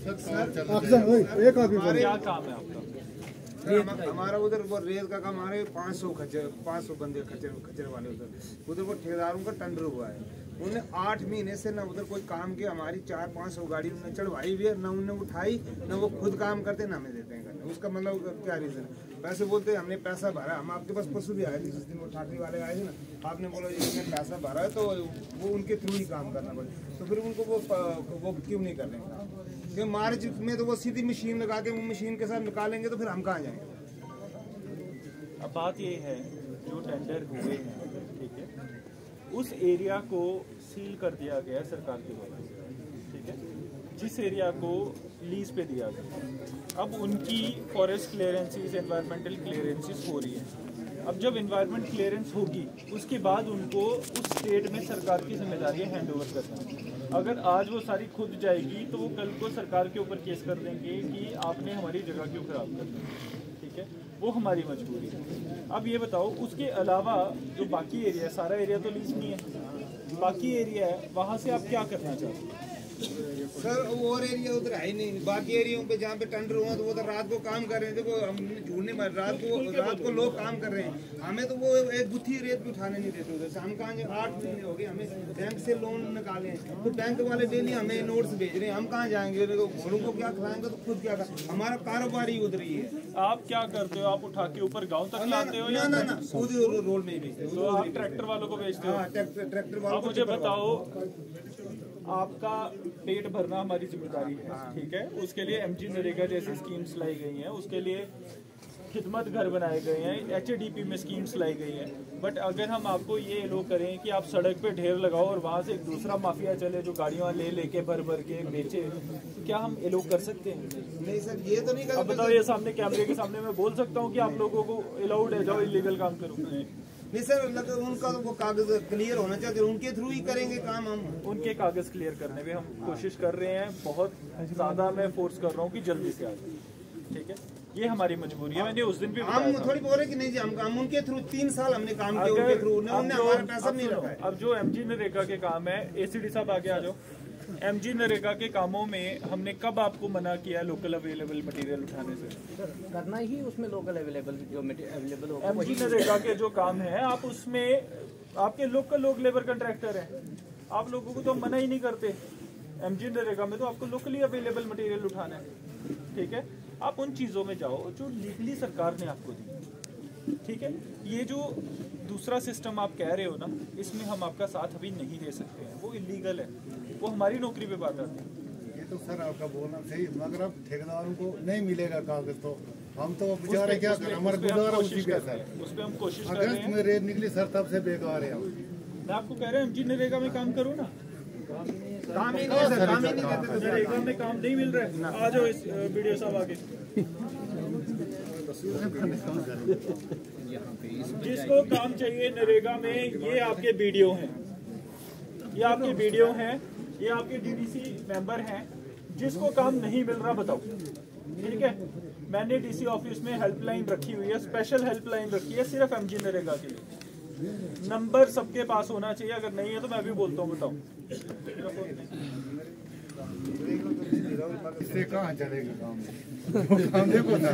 क्या काम है आपका? हमारा उधर वो रेत का काम, हमारे 500 बंदे खच्चर वाले उधर वो ठेकेदारों का टेंडर हुआ है। उन्होंने 8 महीने से ना उधर कोई काम किया। हमारी 400-500 गाड़ी उन्होंने चढ़वाई भी है, ना उन्होंने उठाई, ना वो खुद काम करते, ना हमें देते हैं करने। उसका मतलब क्या रीजन है? पैसे बोलते हैं हमने पैसा भरा। हम आपके पास परसों भी आए थे, जिस दिन वो ठाकरी वाले आए थे ना, आपने बोला इसने पैसा भरा है तो वो उनके थ्रू ही काम करना पड़े। तो फिर उनको वो क्यों नहीं कर रहे हैं? क्योंकि मार्च में तो वो सीधी मशीन लगा के वो मशीन के साथ निकालेंगे तो फिर हम कहाँ जाएंगे? अब बात ये है, जो टेंडर हुए हैं, ठीक है, उस एरिया को सील कर दिया गया सरकार के द्वारा, ठीक है, जिस एरिया को लीज पे दिया गया। अब उनकी फॉरेस्ट क्लियरेंसेस, एनवायरमेंटल क्लियरेंसेस हो रही है। अब जब एनवायरमेंट क्लियरेंस होगी उसके बाद उनको उस स्टेट में सरकार की जिम्मेदारियां हैंड ओवर करना। अगर आज वो सारी खुद जाएगी तो वो कल को सरकार के ऊपर केस कर देंगे कि आपने हमारी जगह क्यों खराब कर दी, ठीक है, वो हमारी मजबूरी है। अब ये बताओ, उसके अलावा जो बाकी एरिया है, सारा एरिया तो लीज नहीं है, बाकी एरिया है, वहाँ से आप क्या करना चाहते हैं? सर और एरिया उधर है ही नहीं। बाकी एरियो पे जहाँ पे टेंडर हुआ तो वो तो रात को काम कर रहे हैं। देखो हम झूठने मार, रात को लोग काम कर रहे हैं। हमें तो वो एक गुत्थी रेत भी उठाने नहीं देते उधर से। हम कहाँ 8 महीने हो गए, हमें बैंक से लोन निकाले तो बैंक वाले डेली हमें नोट्स भेज रहे हैं। हम कहाँ जाएंगे? घोड़ों को क्या खिलाएंगे तो खुद क्या कर? हमारा कारोबार ही उधर ही है। आप क्या करते हो? आप उठा के ऊपर गाँव तक लाते हो? ना उधर रोड में ही बेचते हो। तो आप ट्रैक्टर वालों को बेचते हो? ट्रैक्टर वालों को। मुझे बताओ, आपका पेट भरना हमारी जिम्मेदारी है, ठीक है, उसके लिए एमजी नरेगा जैसी स्कीम्स लाई गई हैं, उसके लिए खिदमत घर बनाए गए हैं, एचएडीपी में स्कीम्स लाई गई हैं। बट अगर हम आपको ये एलो करें कि आप सड़क पे ढेर लगाओ और वहाँ से एक दूसरा माफिया चले जो गाड़ियाँ लेके भर के बेचे, तो क्या हम एलो कर सकते हैं? नहीं सर, ये तो नहीं कर। अब बताओ, ये सामने कैमरे के सामने मैं बोल सकता हूँ कि आप लोगों को अलाउड है, जाओ इलीगल काम करो? नहीं सर, उनका तो वो कागज क्लियर होना चाहिए, उनके थ्रू ही करेंगे काम। हम उनके कागज क्लियर करने में हम कोशिश कर रहे हैं। बहुत ज्यादा मैं फोर्स कर रहा हूँ कि जल्दी से आ जाए, ठीक है, ये हमारी मजबूरी है। मैंने उस दिन भी हम थोड़ी बोल रहे कि नहीं जी, हम उनके थ्रू 3 साल हमने काम किया, उनके थ्रू उन्होंने हमारा पैसा नहीं रखा है। अब जो एमजी नरेगा के काम है, एसीडी साहब आगे आ जाओ। एमजी नरेगा के कामों में हमने कब आपको मना किया लोकल अवेलेबल मटेरियल उठाने से? करना ही उसमें लोकल अवेलेबल जो अवेलेबल हो। एमजी नरेगा के जो काम है, आप उसमें आपके लोकल लोग लेबर कंट्रैक्टर हैं, आप लोगों को तो मना ही नहीं करते। एमजी नरेगा में तो आपको लोकली अवेलेबल मटेरियल उठाना है, ठीक है। आप उन चीज़ों में जाओ जो लीगली सरकार ने आपको दी, ठीक है। ये जो दूसरा सिस्टम आप कह रहे हो ना, इसमें हम आपका साथ अभी नहीं दे सकते हैं, वो इलीगल है, वो हमारी नौकरी पे बात आती है। ये तो सर आपका बोलना सही, मगर अब ठेकेदारों को नहीं मिलेगा कागज तो हम तो बेचारे क्या करें, हमारा गुजारा उसी पे सर। उस पर हम कोशिश कर रहे हैं। अगस्त में रेत निकली सर, तब से बेकार है। मैं आपको कह रहा हूँ एमजी नरेगा में काम करो ना। काम ही नहीं सर, काम ही नहीं करते। नरेगा में काम नहीं मिल रहा है, आ जाओ इस वीडियो साहब आगे। जिसको काम चाहिए नरेगा में, ये आपके वीडियो हैं, ये आपके वीडियो हैं, ये आपके डीडीसी मेंबर हैं। जिसको काम नहीं मिल रहा बताओ, ठीक है। मैंने डीसी ऑफिस में हेल्पलाइन रखी हुई है, स्पेशल हेल्पलाइन रखी है सिर्फ एमजी नरेगा के लिए। नंबर सबके पास होना चाहिए, अगर नहीं है तो मैं भी बोलता हूँ, बताओ। इससे कहाँ चलेगा काम? देखो ना,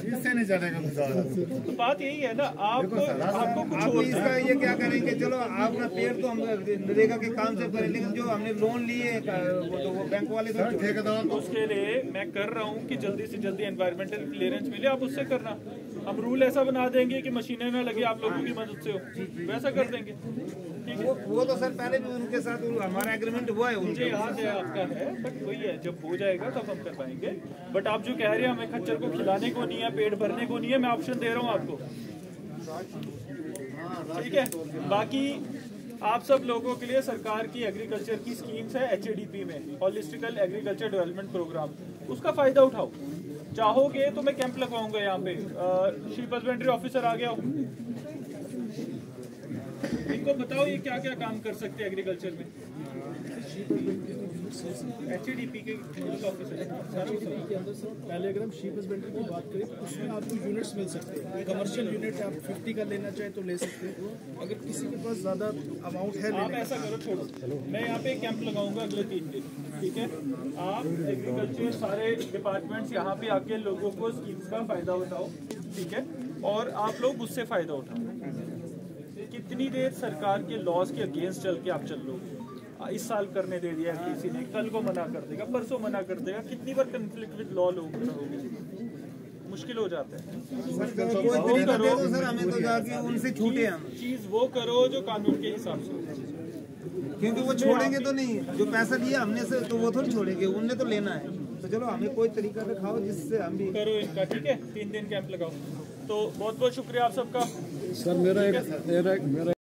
इससे नहीं चलेगा गुजारा। तो बात यही है ना, आपको कुछ और इसका ये क्या करेंगे? चलो आपका पेड़ तो हम नरेगा के काम से करें, लेकिन जो हमने लोन लिए वो बैंक वाले तो ठेकेदार उसके लिए मैं कर रहा हूँ कि जल्दी से जल्दी एनवायरमेंटल क्लियरेंस मिले, आप उससे करना। हम रूल ऐसा बना देंगे कि मशीनें ना लगे, आप लोगों की मदद से हो, वैसा कर देंगे, ठीक है। वो तो सर पहले भी उनके साथ हमारा एग्रीमेंट हुआ है, मुझे याद है आपका है, बट वही है, जब हो जाएगा तब हम कर पाएंगे। बट आप जो कह रहे हैं हमें खच्चर को खिलाने को नहीं है, पेट भरने को नहीं है, मैं ऑप्शन दे रहा हूँ आपको, ठीक है। बाकी आप सब लोगों के लिए सरकार की एग्रीकल्चर की स्कीम्स है एचएडीपी में, हॉलिस्टिकल एग्रीकल्चर डेवलपमेंट प्रोग्राम, उसका फायदा उठाओ। चाहोगे तो मैं कैंप लगवाऊंगा यहाँ पे, शीप हस्बेंड्री ऑफिसर आ गया, इनको बताओ ये क्या क्या काम कर सकते हैं एग्रीकल्चर में। एचएडीपी के ऑफिसर के अंदर सर, पहले अगर हम शीप हस्बेंड्री की बात करें तो उसमें आपको यूनिट्स मिल सकते हैं। कमर्शियल यूनिट आप 50 का लेना चाहे तो ले सकते हैं। अगर किसी के पास ज़्यादा अमाउंट है, आप ऐसा करो, छोड़ो, मैं यहाँ पे कैंप लगाऊंगा अगले 3 दिन। ठीक है, आप एग्रीकल्चर सारे डिपार्टमेंट्स यहाँ पे आके लोगों को स्कीम्स का फायदा उठाओ, ठीक है, और आप लोग उससे फायदा उठाओ। कितनी देर सरकार के लॉज के अगेंस्ट चल के आप चल लोगे? इस साल करने दे दिया किसी ने, कल को मना कर देगा, परसों मना कर देगा, कितनी बार कंफ्लिक्ट विद लॉ लोग रहोगे? मुश्किल हो जाता है। सर हमें तो जाके उनसे छूटे हम चीज वो करो जो कानून के हिसाब से हो, क्योंकि वो छोड़ेंगे तो नहीं, जो पैसा दिया हमने से तो वो थोड़ी छोड़ेंगे, उनने तो लेना है। तो चलो हमें कोई तरीका दिखाओ जिससे हम भी करो इनका, ठीक है, 3 दिन कैंप लगाओ। तो बहुत बहुत शुक्रिया आप सबका। सर मेरा